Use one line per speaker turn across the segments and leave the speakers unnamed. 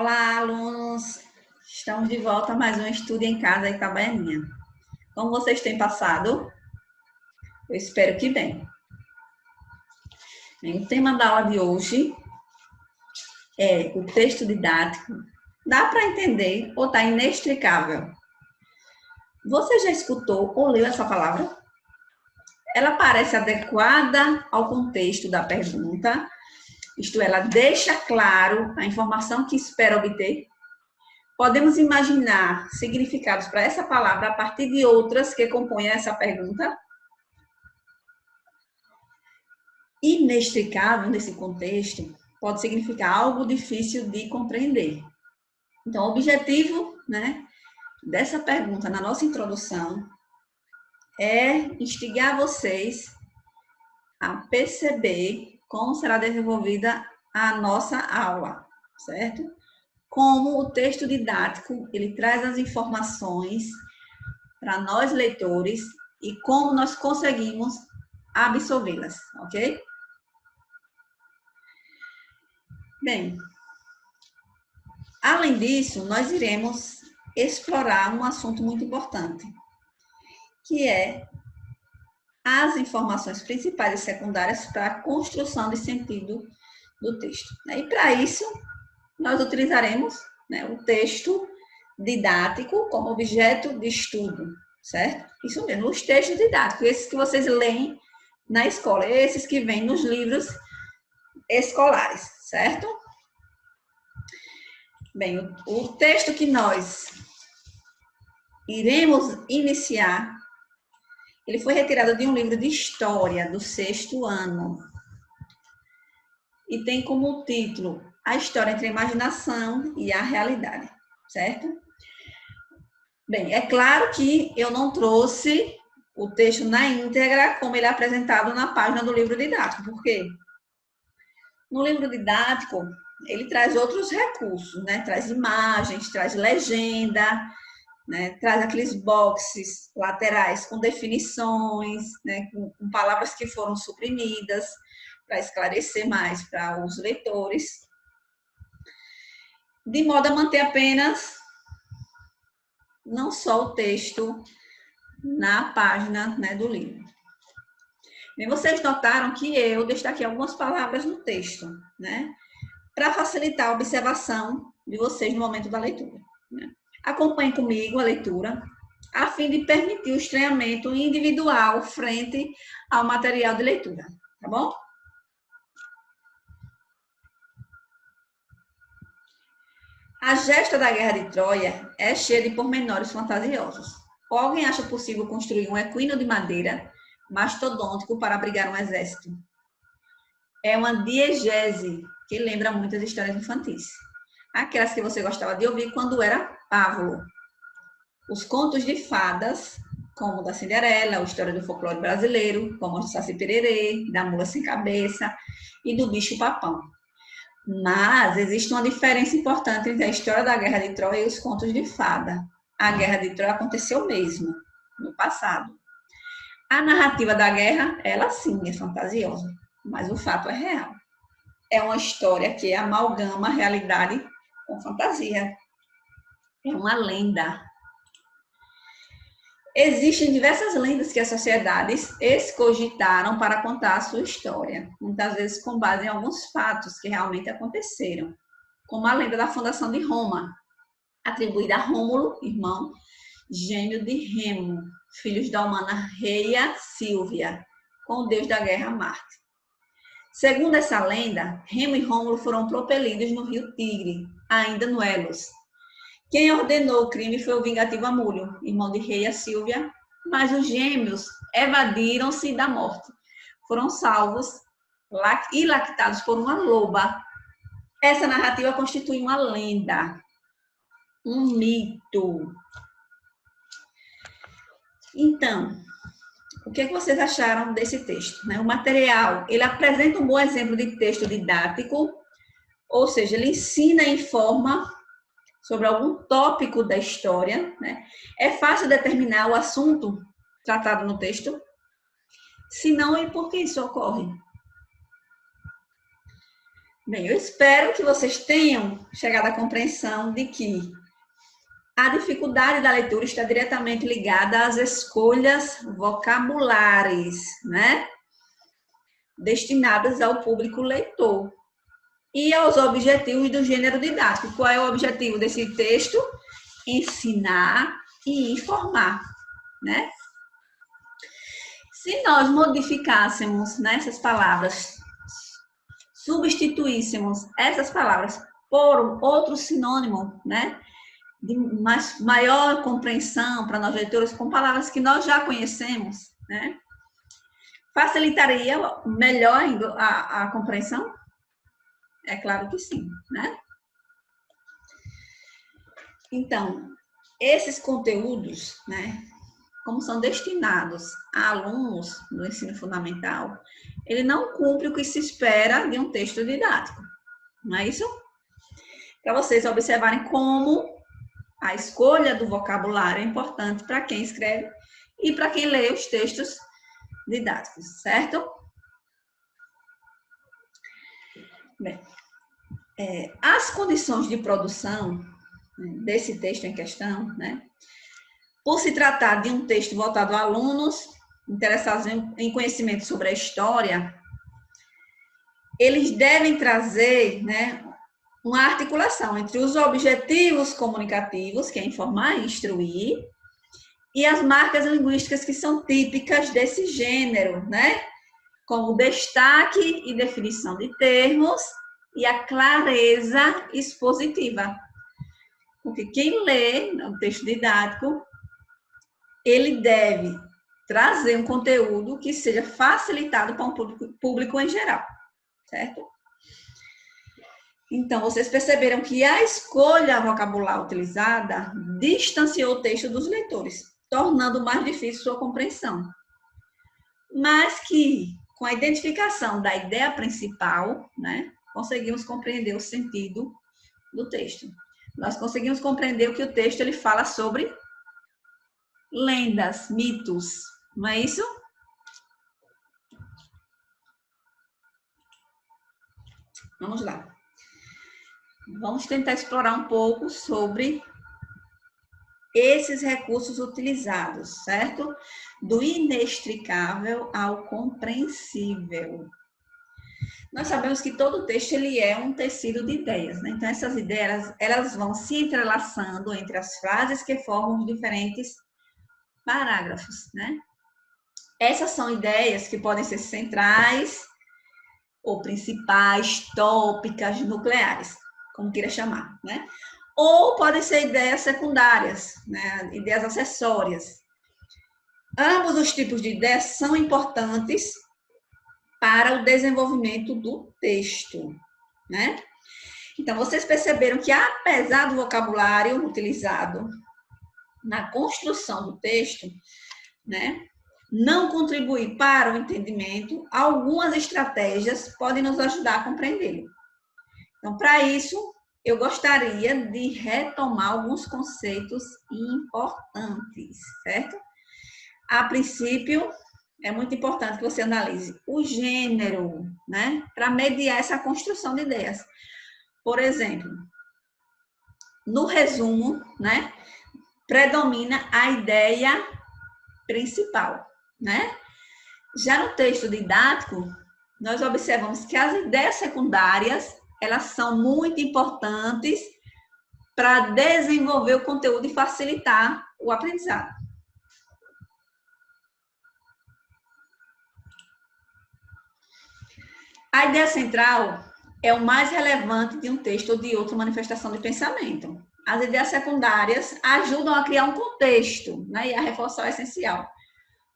Olá, alunos! Estamos de volta a mais um Estudo em Casa Itabaianinha. Como vocês têm passado? Eu espero que bem. O tema da aula de hoje é o texto didático. Dá para entender ou está inextricável? Você já escutou ou leu essa palavra? Ela parece adequada ao contexto da pergunta, isto é, ela deixa claro a informação que espera obter? Podemos imaginar significados para essa palavra a partir de outras que compõem essa pergunta? Inextricável, nesse contexto, pode significar algo difícil de compreender. Então, o objetivo, dessa pergunta na nossa introdução é instigar vocês a perceber como será desenvolvida a nossa aula, certo? Como o texto didático, ele traz as informações para nós leitores e como nós conseguimos absorvê-las, ok? Bem, além disso, nós iremos explorar um assunto muito importante, que é as informações principais e secundárias para a construção de sentido do texto. E para isso, nós utilizaremos o texto didático como objeto de estudo, certo? Isso mesmo, os textos didáticos, esses que vocês leem na escola, esses que vêm nos livros escolares, certo? Bem, o texto que nós iremos iniciar, ele foi retirado de um livro de história do 6º ano e tem como título A História entre a Imaginação e a Realidade, certo? Bem, é claro que eu não trouxe o texto na íntegra como ele é apresentado na página do livro didático, por quê? No livro didático, ele traz outros recursos, traz imagens, traz legenda, traz aqueles boxes laterais com definições, com palavras que foram suprimidas, para esclarecer mais para os leitores, de modo a manter apenas não só o texto na página do livro. Bem, vocês notaram que eu destaquei algumas palavras no texto, para facilitar a observação de vocês no momento da leitura. Acompanhem comigo a leitura, a fim de permitir o estranhamento individual frente ao material de leitura, tá bom? A gesta da Guerra de Troia é cheia de pormenores fantasiosos. Ou alguém acha possível construir um equino de madeira mastodôntico para abrigar um exército? É uma diegese que lembra muitas histórias infantis. Aquelas que você gostava de ouvir quando era pávoro. Os contos de fadas, como o da Cinderela, a história do folclore brasileiro, como o Saci Pererê, da Mula Sem Cabeça e do Bicho Papão. Mas existe uma diferença importante entre a história da Guerra de Troia e os contos de fada. A Guerra de Troia aconteceu mesmo, no passado. A narrativa da guerra, ela sim é fantasiosa, mas o fato é real. É uma história que amalgama a realidade com fantasia. É uma lenda. Existem diversas lendas que as sociedades excogitaram para contar a sua história, muitas vezes com base em alguns fatos que realmente aconteceram, como a lenda da fundação de Roma, atribuída a Rômulo, irmão gêmeo de Remo, filhos da humana Reia Sílvia, com o deus da guerra Marte. Segundo essa lenda, Remo e Rômulo foram propelidos no rio Tigre, ainda no Elos. Quem ordenou o crime foi o vingativo Amúlio, irmão de Reia Sílvia, mas os gêmeos evadiram-se da morte. Foram salvos e lactados por uma loba. Essa narrativa constitui uma lenda, um mito. Então, o que vocês acharam desse texto? O material, ele apresenta um bom exemplo de texto didático, ou seja, ele ensina e informa sobre algum tópico da história, É fácil determinar o assunto tratado no texto? Se não, e por que isso ocorre? Bem, eu espero que vocês tenham chegado à compreensão de que a dificuldade da leitura está diretamente ligada às escolhas vocabulares, né? Destinadas ao público leitor e aos objetivos do gênero didático. Qual é o objetivo desse texto? Ensinar e informar, né? Se nós modificássemos nessas palavras, substituíssemos essas palavras por outro sinônimo, né? De maior compreensão para nós leitores, com palavras que nós já conhecemos, né? Facilitaria melhor a compreensão? É claro que sim, né? Então, esses conteúdos, né, como são destinados a alunos do ensino fundamental, ele não cumpre o que se espera de um texto didático, não é isso? Para vocês observarem como a escolha do vocabulário é importante para quem escreve e para quem lê os textos didáticos, certo? Bem, as condições de produção desse texto em questão, né? Por se tratar de um texto voltado a alunos interessados em conhecimento sobre a história, eles devem trazer, né, uma articulação entre os objetivos comunicativos, que é informar e instruir, e as marcas linguísticas que são típicas desse gênero, né? Como destaque e definição de termos e a clareza expositiva. Porque quem lê um texto didático, ele deve trazer um conteúdo que seja facilitado para um público em geral, certo? Então, vocês perceberam que a escolha vocabular utilizada distanciou o texto dos leitores, tornando mais difícil sua compreensão. Mas que, com a identificação da ideia principal, né, conseguimos compreender o sentido do texto. Nós conseguimos compreender o que o texto ele fala sobre lendas, mitos, não é isso? Vamos lá. Vamos tentar explorar um pouco sobre esses recursos utilizados, certo? Do inextricável ao compreensível. Nós sabemos que todo texto ele é um tecido de ideias, né? Então essas ideias elas vão se entrelaçando entre as frases que formam os diferentes parágrafos, né? Essas são ideias que podem ser centrais ou principais, tópicas, nucleares, como queira chamar, né? Ou podem ser ideias secundárias, né? Ideias acessórias. Ambos os tipos de ideias são importantes para o desenvolvimento do texto, né? Então, vocês perceberam que, apesar do vocabulário utilizado na construção do texto, né, não contribuir para o entendimento, algumas estratégias podem nos ajudar a compreendê-lo. Então, para isso, eu gostaria de retomar alguns conceitos importantes, certo? A princípio, é muito importante que você analise o gênero, né, para mediar essa construção de ideias. Por exemplo, no resumo, né, predomina a ideia principal, né? Já no texto didático, nós observamos que as ideias secundárias, elas são muito importantes para desenvolver o conteúdo e facilitar o aprendizado. A ideia central é o mais relevante de um texto ou de outra manifestação de pensamento. As ideias secundárias ajudam a criar um contexto, né, e a reforçar o essencial.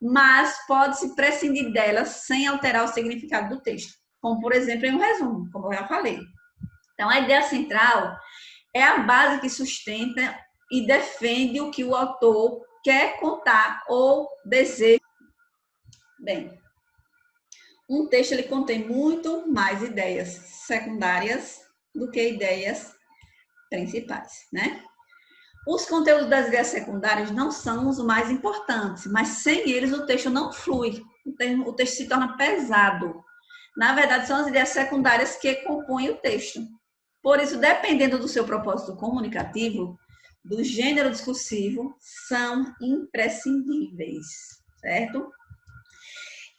Mas pode-se prescindir delas sem alterar o significado do texto, como, por exemplo, em um resumo, como eu já falei. Então, a ideia central é a base que sustenta e defende o que o autor quer contar ou deseja. Bem, um texto ele contém muito mais ideias secundárias do que ideias principais, né? Os conteúdos das ideias secundárias não são os mais importantes, mas sem eles o texto não flui, o texto se torna pesado, Na verdade, são as ideias secundárias que compõem o texto. Por isso, dependendo do seu propósito comunicativo, do gênero discursivo, são imprescindíveis, certo?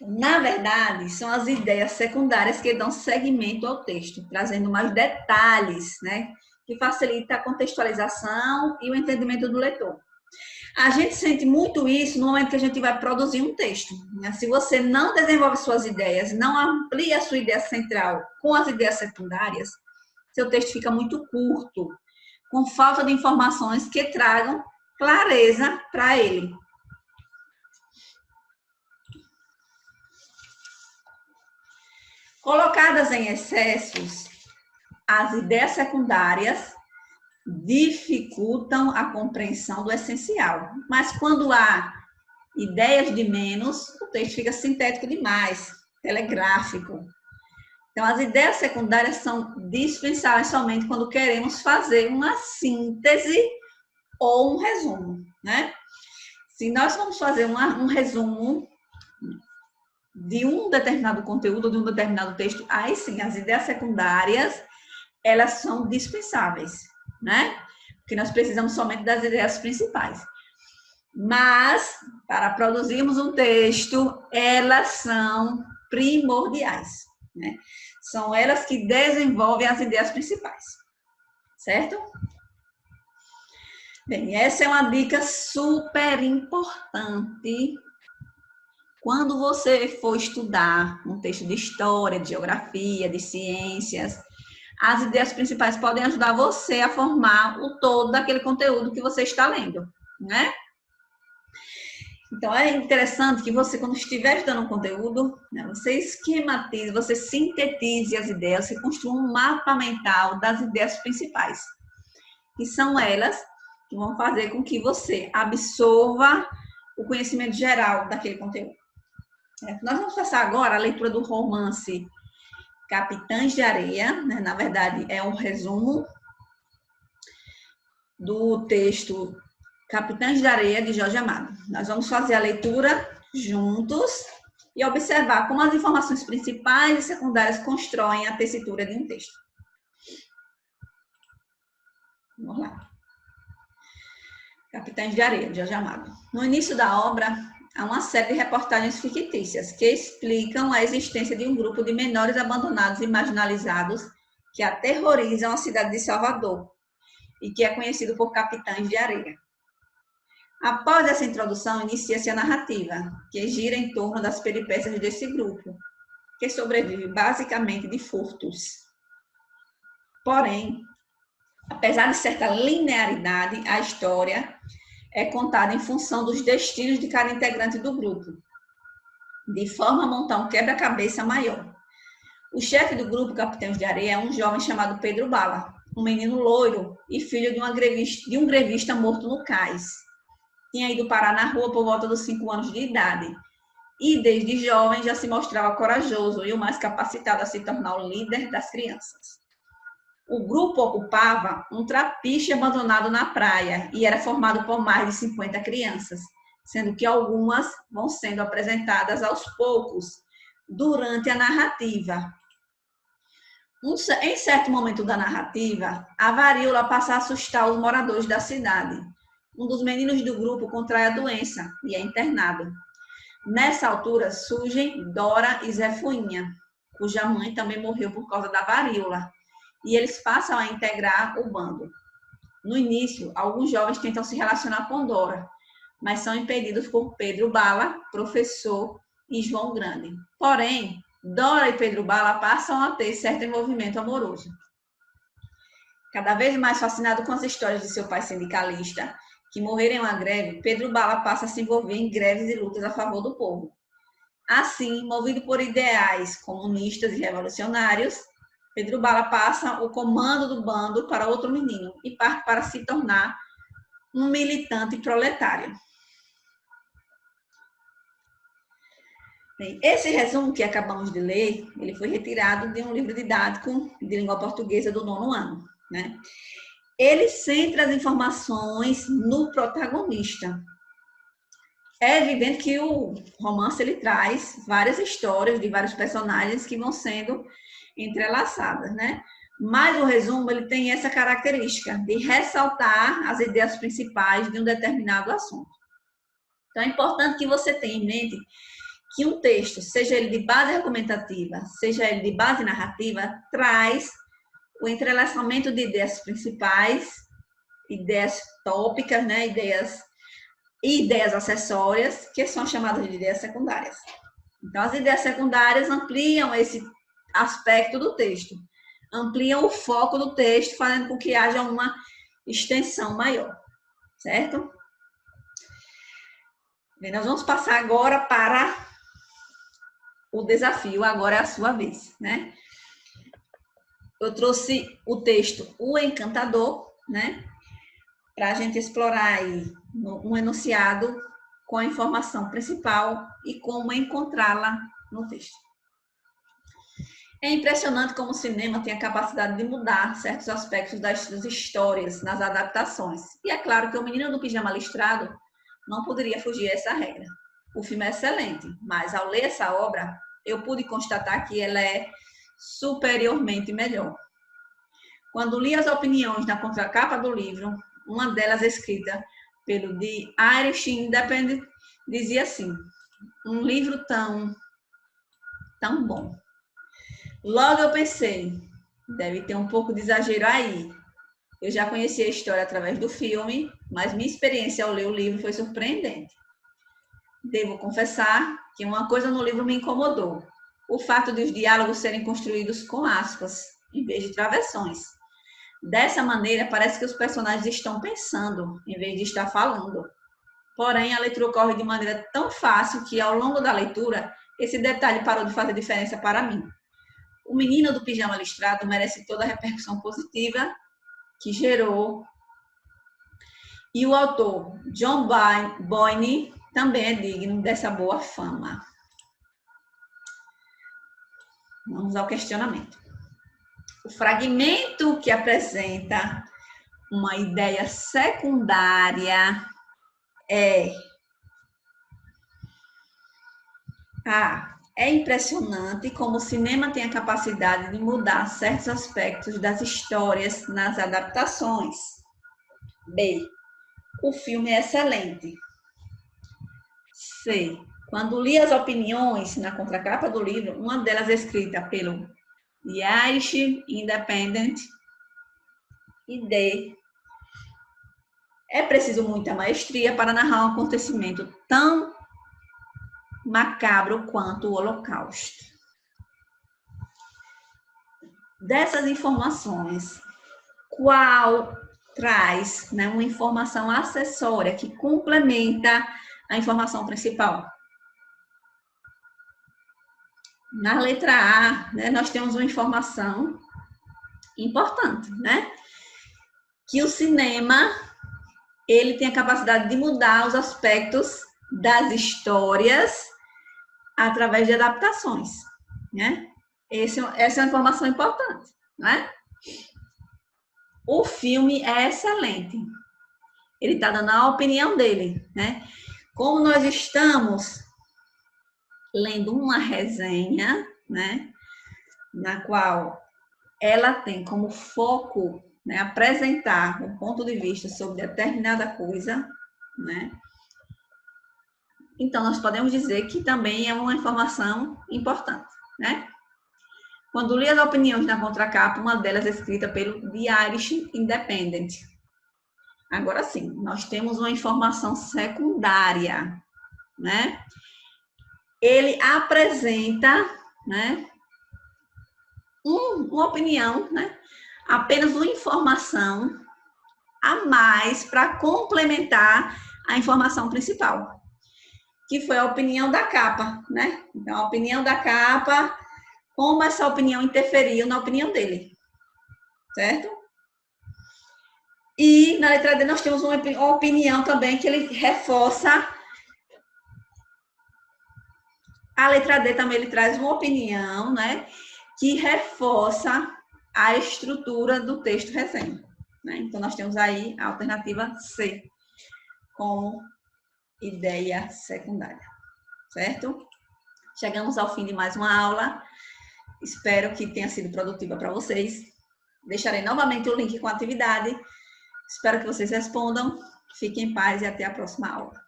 Na verdade, são as ideias secundárias que dão seguimento ao texto, trazendo mais detalhes, né? Que facilita a contextualização e o entendimento do leitor. A gente sente muito isso no momento que a gente vai produzir um texto. Né? Se você não desenvolve suas ideias, não amplia a sua ideia central com as ideias secundárias, seu texto fica muito curto, com falta de informações que tragam clareza para ele. Colocadas em excessos, as ideias secundárias dificultam a compreensão do essencial. Mas quando há ideias de menos, o texto fica sintético demais, telegráfico. Então, as ideias secundárias são dispensáveis somente quando queremos fazer uma síntese ou um resumo, né? Se nós vamos fazer um resumo de um determinado conteúdo, de um determinado texto, aí sim, as ideias secundárias, elas são dispensáveis, né? Porque nós precisamos somente das ideias principais. Mas, para produzirmos um texto, elas são primordiais, né? São elas que desenvolvem as ideias principais, certo? Bem, essa é uma dica super importante quando você for estudar um texto de história, de geografia, de ciências. As ideias principais podem ajudar você a formar o todo daquele conteúdo que você está lendo, né? Então, é interessante que você, quando estiver estudando um conteúdo, né, você esquematize, você sintetize as ideias, você construa um mapa mental das ideias principais. E são elas que vão fazer com que você absorva o conhecimento geral daquele conteúdo. Nós vamos passar agora a leitura do romance Capitães de Areia, né? Na verdade, é um resumo do texto Capitães de Areia, de Jorge Amado. Nós vamos fazer a leitura juntos e observar como as informações principais e secundárias constroem a tessitura de um texto. Vamos lá. Capitães de Areia, de Jorge Amado. No início da obra, há uma série de reportagens fictícias que explicam a existência de um grupo de menores abandonados e marginalizados que aterrorizam a cidade de Salvador e que é conhecido por Capitães de Areia. Após essa introdução, inicia-se a narrativa, que gira em torno das peripécias desse grupo, que sobrevive basicamente de furtos. Porém, apesar de certa linearidade, a história é contada em função dos destinos de cada integrante do grupo, de forma a montar um quebra-cabeça maior. O chefe do grupo Capitães de Areia é um jovem chamado Pedro Bala, um menino loiro e filho de um grevista morto no cais. Tinha ido parar na rua por volta dos 5 anos de idade e, desde jovem, já se mostrava corajoso e o mais capacitado a se tornar o líder das crianças. O grupo ocupava um trapiche abandonado na praia e era formado por mais de 50 crianças, sendo que algumas vão sendo apresentadas aos poucos durante a narrativa. Em certo momento da narrativa, a varíola passa a assustar os moradores da cidade. Um dos meninos do grupo contrai a doença e é internado. Nessa altura, surgem Dora e Zé Fuinha, cuja mãe também morreu por causa da varíola, e eles passam a integrar o bando. No início, alguns jovens tentam se relacionar com Dora, mas são impedidos por Pedro Bala, professor, e João Grande. Porém, Dora e Pedro Bala passam a ter certo envolvimento amoroso. Cada vez mais fascinado com as histórias de seu pai sindicalista, que morreram em uma greve, Pedro Bala passa a se envolver em greves e lutas a favor do povo. Assim, movido por ideais comunistas e revolucionários, Pedro Bala passa o comando do bando para outro menino e parte para se tornar um militante proletário. Bem, esse resumo que acabamos de ler, ele foi retirado de um livro didático de língua portuguesa do 9º ano, né? Ele centra as informações no protagonista. É evidente que o romance ele traz várias histórias de vários personagens que vão sendo entrelaçadas, né? Mas o resumo ele tem essa característica de ressaltar as ideias principais de um determinado assunto. Então é importante que você tenha em mente que um texto, seja ele de base argumentativa, seja ele de base narrativa, traz o entrelaçamento de ideias principais, ideias tópicas, né? ideias acessórias, que são chamadas de ideias secundárias. Então, as ideias secundárias ampliam esse aspecto do texto, ampliam o foco do texto, fazendo com que haja uma extensão maior, certo? Bem, nós vamos passar agora para o desafio, agora é a sua vez, né? Eu trouxe o texto O Encantador, né? Para a gente explorar aí um enunciado com a informação principal e como encontrá-la no texto. É impressionante como o cinema tem a capacidade de mudar certos aspectos das histórias nas adaptações. E é claro que O Menino do Pijama Listrado não poderia fugir a essa regra. O filme é excelente, mas ao ler essa obra, eu pude constatar que ela é superiormente melhor. Quando li as opiniões na contracapa do livro, uma delas escrita pelo The Irish Independent, dizia assim: um livro tão bom. Logo eu pensei, deve ter um pouco de exagero aí. Eu já conhecia a história através do filme, mas minha experiência ao ler o livro foi surpreendente. Devo confessar que uma coisa no livro me incomodou: o fato de os diálogos serem construídos com aspas, em vez de travessões. Dessa maneira, parece que os personagens estão pensando, em vez de estar falando. Porém, a leitura ocorre de maneira tão fácil que, ao longo da leitura, esse detalhe parou de fazer diferença para mim. O Menino do Pijama Listrado merece toda a repercussão positiva que gerou. E o autor, John Boyne, também é digno dessa boa fama. Vamos ao questionamento. O fragmento que apresenta uma ideia secundária é É impressionante como o cinema tem a capacidade de mudar certos aspectos das histórias nas adaptações. B. O filme é excelente. C. Quando li as opiniões na contracapa do livro, uma delas escrita pelo The Irish Independent. E D. É preciso muita maestria para narrar um acontecimento tão macabro quanto o Holocausto. Dessas informações, qual traz, né, uma informação acessória que complementa a informação principal? Na letra A, né, nós temos uma informação importante, né? Que o cinema ele tem a capacidade de mudar os aspectos das histórias através de adaptações, né? Essa é uma informação importante, né? O filme é excelente. Ele está dando a opinião dele, né? Como nós estamos lendo uma resenha, né? Na qual ela tem como foco, né, apresentar um ponto de vista sobre determinada coisa, né? Então, nós podemos dizer que também é uma informação importante, né? Quando li as opiniões na contracapa, uma delas é escrita pelo The Irish Independent. Agora sim, nós temos uma informação secundária, né? Ele apresenta, né, uma opinião, né? Apenas uma informação a mais para complementar a informação principal, que foi a opinião da capa, né? Então, a opinião da capa, como essa opinião interferiu na opinião dele, certo? E na letra D nós temos uma opinião também que ele reforça. A letra D também ele traz uma opinião, né? Que reforça a estrutura do texto resenha. Né? Então, nós temos aí a alternativa C como ideia secundária, certo? Chegamos ao fim de mais uma aula. Espero que tenha sido produtiva para vocês. Deixarei novamente o link com a atividade. Espero que vocês respondam. Fiquem em paz e até a próxima aula.